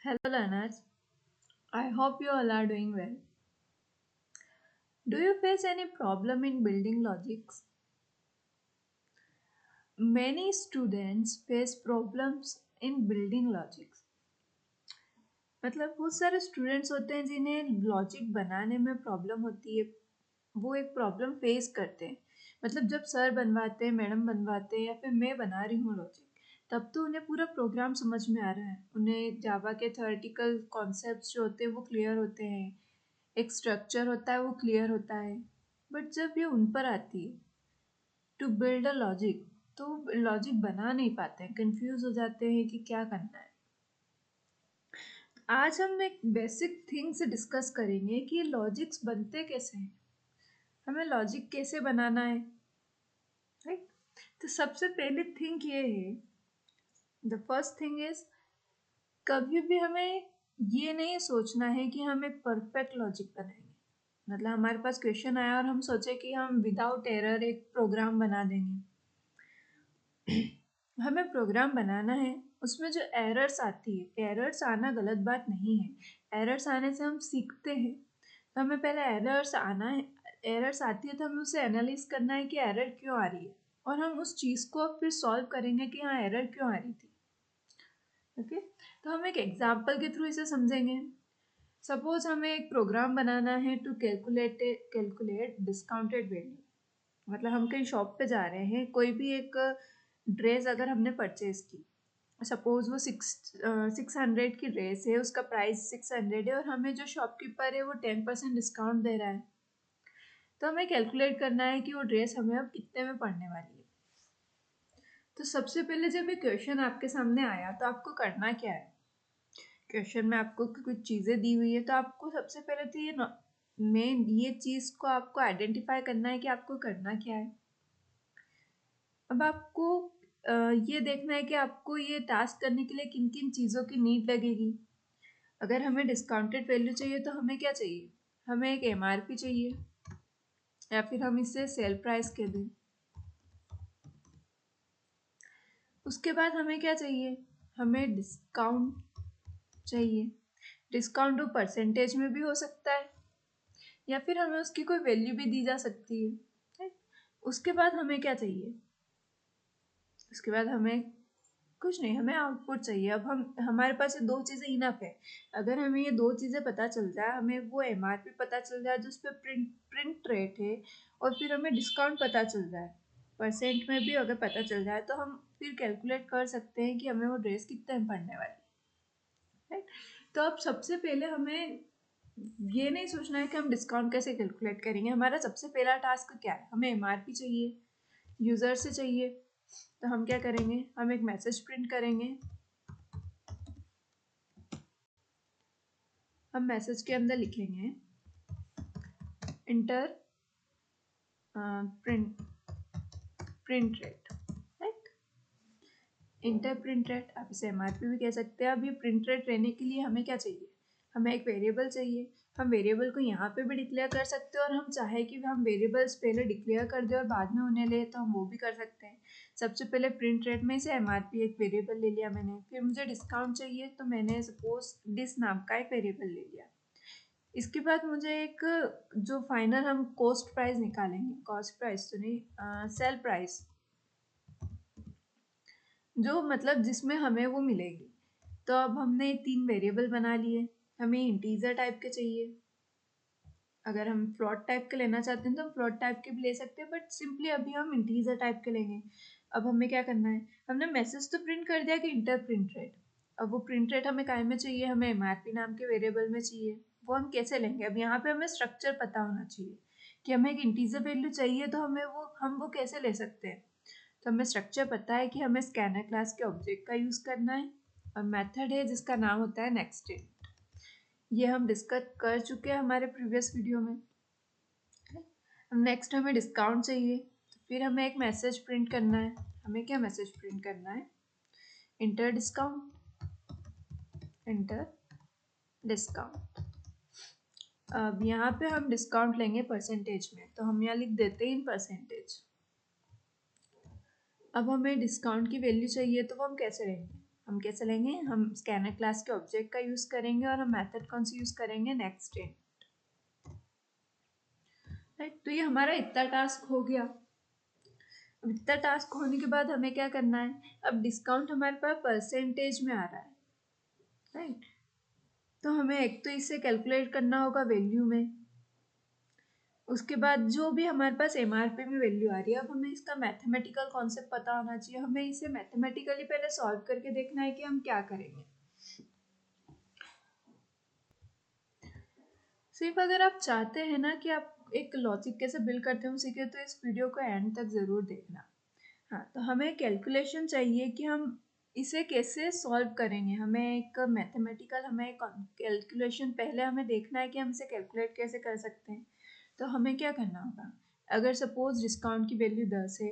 Hello learners, I hope you all are doing well. Do you face any problem in building logics? Many students face problems in building logics. मतलब बहुत सारे students होते हैं जिन्हें logic बनाने में problem होती है, वो एक प्रॉब्लम फेस करते हैं। मतलब जब सर बनवाते हैं, मैडम बनवाते हैं या फिर मैं बना रही हूँ लॉजिक, तब तो उन्हें पूरा प्रोग्राम समझ में आ रहा है, उन्हें जावा के थ्योरेटिकल कॉन्सेप्ट्स जो होते हैं वो क्लियर होते हैं, एक स्ट्रक्चर होता है वो क्लियर होता है। बट जब ये उन पर आती है टू बिल्ड अ लॉजिक, तो लॉजिक बना नहीं पाते हैं, कंफ्यूज हो जाते हैं कि क्या करना है। आज हम एक बेसिक थिंग से डिस्कस करेंगे कि लॉजिक्स बनते कैसे हैं, हमें लॉजिक कैसे बनाना है, राइट। तो सबसे पहले थिंग ये है, द फर्स्ट थिंग इज, कभी भी हमें ये नहीं सोचना है कि हम एक परफेक्ट लॉजिक बनाएंगे। मतलब हमारे पास क्वेश्चन आया और हम सोचे कि हम विदाउट एरर एक प्रोग्राम बना देंगे। हमें प्रोग्राम बनाना है, उसमें जो एरर्स आती है, एरर्स आना गलत बात नहीं है, एरर्स आने से हम सीखते हैं। तो हमें पहले एरर्स आना है, एरर्स आती है तो हमें उसे एनालाइज करना है कि एरर क्यों आ रही है, और हम उस चीज़ को फिर सॉल्व करेंगे कि हाँ एरर क्यों आ रही थी। ओके, तो हम एक एग्जाम्पल के थ्रू इसे समझेंगे। सपोज हमें एक प्रोग्राम बनाना है टू कैलकुलेट डिस्काउंटेड वैल्यू। मतलब हम कहीं शॉप पे जा रहे हैं, कोई भी एक ड्रेस अगर हमने परचेज की, सपोज वो 600 की ड्रेस है, उसका प्राइस 600 है और हमें जो शॉपकीपर है वो 10% डिस्काउंट दे रहा है, तो हमें कैलकुलेट करना है कि वो ड्रेस हमें अब कितने में पड़ने वाली है। तो सबसे पहले जब ये क्वेश्चन आपके सामने आया तो आपको करना क्या है, क्वेश्चन में आपको कुछ चीज़ें दी हुई है, तो आपको सबसे पहले तो ये चीज़ को आपको आइडेंटिफाई करना है कि आपको करना क्या है। अब आपको ये देखना है कि आपको ये टास्क करने के लिए किन किन चीज़ों की नीड लगेगी। अगर हमें डिस्काउंटेड वैल्यू चाहिए तो हमें क्या चाहिए, हमें एक एमआरपी चाहिए, या फिर हम इसे सेल प्राइस कह दें। उसके बाद हमें क्या चाहिए, हमें डिस्काउंट चाहिए। डिस्काउंट वो परसेंटेज में भी हो सकता है, या फिर हमें उसकी कोई वैल्यू भी दी जा सकती है, राइट। उसके बाद हमें क्या चाहिए, उसके बाद हमें कुछ नहीं, हमें आउटपुट चाहिए। अब हम हमारे पास ये दो चीज़ें इनफ है। अगर हमें ये दो चीज़ें पता चल जाए, हमें वो एमआरपी पता चल जाए जिस पे प्रिंट रेट है, और फिर हमें डिस्काउंट पता चल जाए, परसेंट में भी अगर पता चल जाए, तो हम फिर कैलकुलेट कर सकते हैं कि हमें वो ड्रेस कितने में पड़ने वाली है, राइट। तो अब सबसे पहले हमें ये नहीं सोचना है कि हम डिस्काउंट कैसे कैलकुलेट करेंगे। हमारा सबसे पहला टास्क क्या है, हमें एमआरपी चाहिए, यूज़र से चाहिए। तो हम क्या करेंगे, हम एक मैसेज प्रिंट करेंगे। हम मैसेज के अंदर लिखेंगे inter print rate, right. Inter print rate, आप इसे एमआरपी भी कह सकते हैं। अब ये प्रिंट रेट रहने के लिए हमें क्या चाहिए, हमें एक वेरिएबल चाहिए। हम वेरिएबल को यहाँ पे भी डिक्लेयर कर सकते हैं, और हम चाहे कि हम वेरिएबल्स पहले डिक्लेयर कर दें और बाद में उन्हें ले, तो हम वो भी कर सकते हैं। सबसे पहले प्रिंट रेट में से एमआरपी एक वेरिएबल ले लिया मैंने, फिर मुझे डिस्काउंट चाहिए तो मैंने सपोज डिस नाम का एक वेरिएबल ले लिया। इसके बाद मुझे एक, जो फाइनल हम कॉस्ट प्राइस निकालेंगे, कॉस्ट प्राइस तो नहीं, सेल प्राइस, जो मतलब जिसमें हमें वो मिलेगी। तो अब हमने 3 वेरिएबल बना लिए। हमें इंटीजर टाइप के चाहिए, अगर हम फ्लोट टाइप के लेना चाहते हैं तो हम फ्लोट टाइप के भी ले सकते हैं, बट सिंपली अभी हम इंटीजर टाइप के लेंगे। अब हमें क्या करना है, हमने मैसेज तो प्रिंट कर दिया कि इंटर प्रिंट रेट। अब वो प्रिंट रेट हमें काय में चाहिए, हमें एमआरपी नाम के वेरिएबल में चाहिए। वो हम कैसे लेंगे, अब यहाँ पे हमें स्ट्रक्चर पता होना चाहिए कि हमें एक इंटीजर वैल्यू चाहिए, तो हम वो कैसे ले सकते हैं। तो हमें स्ट्रक्चर पता है कि हमें स्कैनर क्लास के ऑब्जेक्ट का यूज़ करना है, और मेथड है जिसका नाम होता है नेक्स्ट। ये हम डिस्कस कर चुके हैं हमारे प्रीवियस वीडियो में। नेक्स्ट हमें डिस्काउंट चाहिए, तो फिर हमें एक मैसेज प्रिंट करना है। हमें क्या मैसेज प्रिंट करना है, इंटर डिस्काउंट, इंटर डिस्काउंट। अब यहाँ पे हम डिस्काउंट लेंगे परसेंटेज में, तो हम यहाँ लिख देते हैं इन परसेंटेज। अब हमें डिस्काउंट की वैल्यू चाहिए, तो वो हम कैसे लेंगे, हम क्या चलेंगे, हम स्कैनर क्लास के ऑब्जेक्ट का यूज़ करेंगे और हम मेथड कौन सी यूज़ करेंगे, नेक्स्ट इन। राइट, तो ये हमारा इतना टास्क हो गया। अब इतना टास्क होने के बाद हमें क्या करना है, अब डिस्काउंट हमारे पास परसेंटेज में आ रहा है। राइट, तो हमें एक तो इसे कैलकुलेट करना होगा वैल्यू में, उसके बाद जो भी हमारे पास एमआरपी में वैल्यू आ रही है, अब हमें इसका मैथमेटिकल कॉन्सेप्ट पता होना चाहिए। हमें इसे मैथमेटिकली पहले सॉल्व करके देखना है कि हम क्या करेंगे। सिर्फ अगर आप चाहते हैं ना कि आप एक लॉजिक कैसे बिल्ड करते हो सीखे, तो इस वीडियो को एंड तक ज़रूर देखना। हाँ, तो हमें कैलकुलेशन चाहिए कि हम इसे कैसे सॉल्व करेंगे। हमें एक मैथमेटिकल, हमें कैलकुलेशन पहले हमें देखना है कि हम इसे कैलकुलेट कैसे कर सकते हैं। तो हमें क्या करना होगा, अगर सपोज डिस्काउंट की वैल्यू 10 है,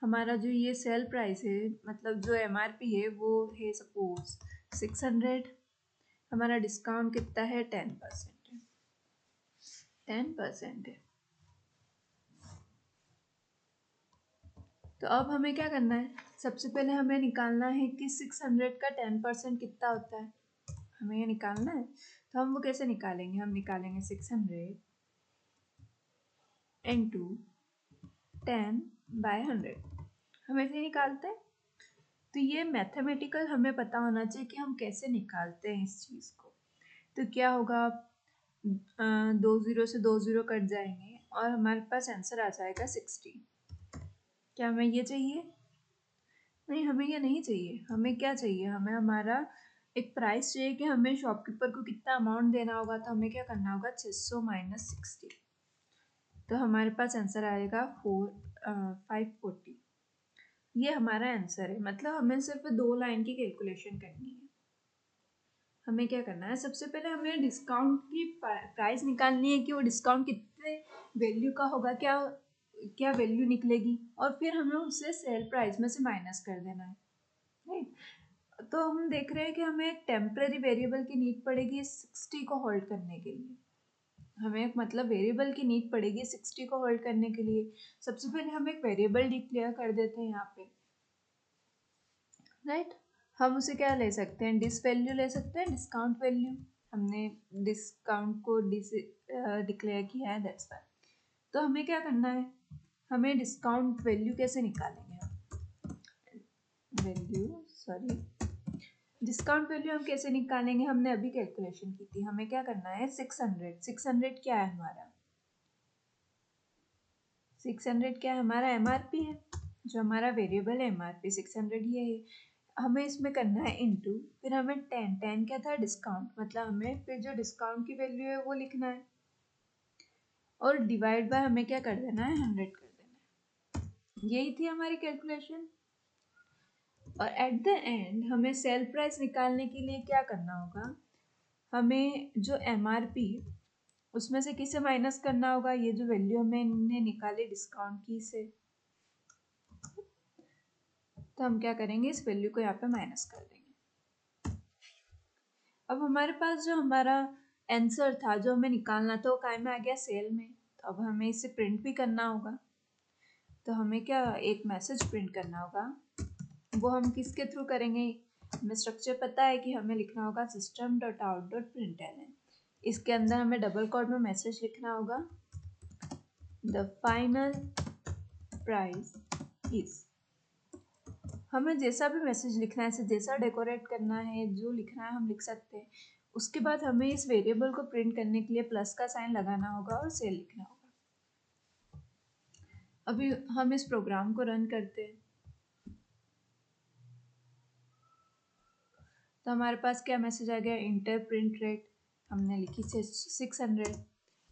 हमारा जो ये सेल प्राइस है, मतलब जो एमआरपी है वो है सपोज 600, हमारा डिस्काउंट कितना है, 10% है, 10% है। तो अब हमें क्या करना है, सबसे पहले हमें निकालना है कि 600 का 10% कितना होता है, हमें ये निकालना है। तो हम वो कैसे निकालेंगे, हम निकालेंगे 600 इंटू 10/100, हम ऐसे ही निकालते हैं। तो ये मैथमेटिकल हमें पता होना चाहिए कि हम कैसे निकालते हैं इस चीज़ को। तो क्या होगा, 2 0 से 2 0 कट जाएंगे और हमारे पास आंसर आ जाएगा 60। क्या हमें ये चाहिए, नहीं हमें ये नहीं चाहिए। हमें क्या चाहिए, हमें हमारा एक प्राइस चाहिए कि हमें शॉपकीपर को कितना अमाउंट देना होगा। तो हमें क्या करना होगा, 600 माइनस 60, तो हमारे पास आंसर आएगा 540। ये हमारा आंसर है। मतलब हमें सिर्फ 2 लाइन की कैलकुलेशन करनी है। हमें क्या करना है, सबसे पहले हमें डिस्काउंट की प्राइस निकालनी है कि वो डिस्काउंट कितने वैल्यू का होगा, क्या क्या वैल्यू निकलेगी, और फिर हमें उसे सेल प्राइस में से माइनस कर देना है। राइट, तो हम देख रहे हैं कि हमें एक टेम्परेरी वेरिएबल की नीड पड़ेगी 60 को होल्ड करने के लिए। हमें एक मतलब वेरिएबल की नीड पड़ेगी 60 को होल्ड करने के लिए। सबसे पहले हम एक वेरिएबल डिक्लेयर कर देते हैं यहाँ पे। राइट, हम उसे क्या ले सकते हैं, डिस वैल्यू ले सकते हैं, डिस्काउंट वैल्यू। हमने डिस्काउंट को डिक्लेयर किया है, दैट्स वाई। तो हमें क्या करना है, हमें डिस्काउंट वैल्यू कैसे निकालेंगे, डिस्काउंट वैल्यू हम कैसे निकालेंगे, हमने अभी कैलकुलेशन की थी। हमें क्या करना है, 600 क्या है हमारा, 600 क्या है हमारा, एमआरपी है, जो हमारा वेरिएबल है एमआरपी 600 ये है। हमें इसमें करना है इनटू, फिर हमें 10 क्या था, डिस्काउंट, मतलब हमें फिर जो डिस्काउंट की वैल्यू है वो लिखना है, और डिवाइड बाय हमें क्या कर देना है, 100 कर देना है। यही थी हमारी कैलकुलेशन। और एट द एंड हमें सेल प्राइस निकालने के लिए क्या करना होगा, हमें जो एमआरपी उसमें से किसे माइनस करना होगा, ये जो वैल्यू हमने निकाली डिस्काउंट की से। तो हम क्या करेंगे, इस वैल्यू को यहाँ पे माइनस कर देंगे। अब हमारे पास जो हमारा आंसर था, जो हमें निकालना था, वो काय में आ गया, सेल में। तो अब हमें इसे प्रिंट भी करना होगा। तो हमें क्या, एक मैसेज प्रिंट करना होगा। वो हम किसके थ्रू करेंगे, हमें स्ट्रक्चर पता है कि हमें लिखना होगा system.out.println। इसके अंदर हमें डबल कोट में मैसेज लिखना होगा, द फाइनल प्राइस इज। हमें जैसा भी मैसेज लिखना है, इसे जैसा डेकोरेट करना है, जो लिखना है हम लिख सकते हैं। उसके बाद हमें इस वेरिएबल को प्रिंट करने के लिए प्लस का साइन लगाना होगा और सेल लिखना होगा। अभी हम इस प्रोग्राम को रन करते हैं। तो हमारे पास क्या मैसेज आ गया, इंटर प्रिंट रेट, हमने लिखी 600,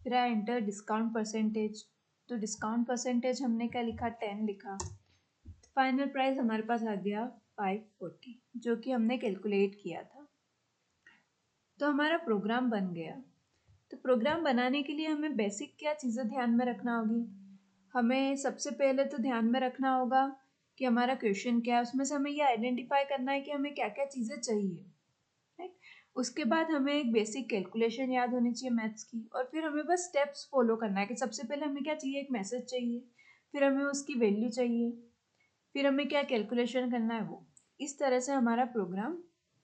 फिर आया इंटर डिस्काउंट परसेंटेज। तो डिस्काउंट परसेंटेज हमने क्या लिखा, 10 लिखा। फाइनल प्राइस हमारे पास आ गया 540, जो कि हमने कैलकुलेट किया था। तो हमारा प्रोग्राम बन गया। तो प्रोग्राम बनाने के लिए हमें बेसिक क्या चीज़ें ध्यान में रखना होगी, हमें सबसे पहले तो ध्यान में रखना होगा कि हमारा क्वेश्चन क्या है, उसमें से हमें ये आइडेंटिफाई करना है कि हमें क्या क्या चीज़ें चाहिए। राइट, उसके बाद हमें एक बेसिक कैलकुलेशन याद होनी चाहिए मैथ्स की, और फिर हमें बस स्टेप्स फॉलो करना है कि सबसे पहले हमें क्या चाहिए, एक मैसेज चाहिए, फिर हमें उसकी वैल्यू चाहिए, फिर हमें क्या कैलकुलेशन करना है वो, इस तरह से हमारा प्रोग्राम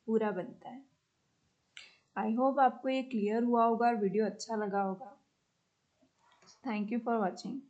पूरा बनता है। आई होप आपको ये क्लियर हुआ होगा और वीडियो अच्छा लगा होगा। Thank you for watching.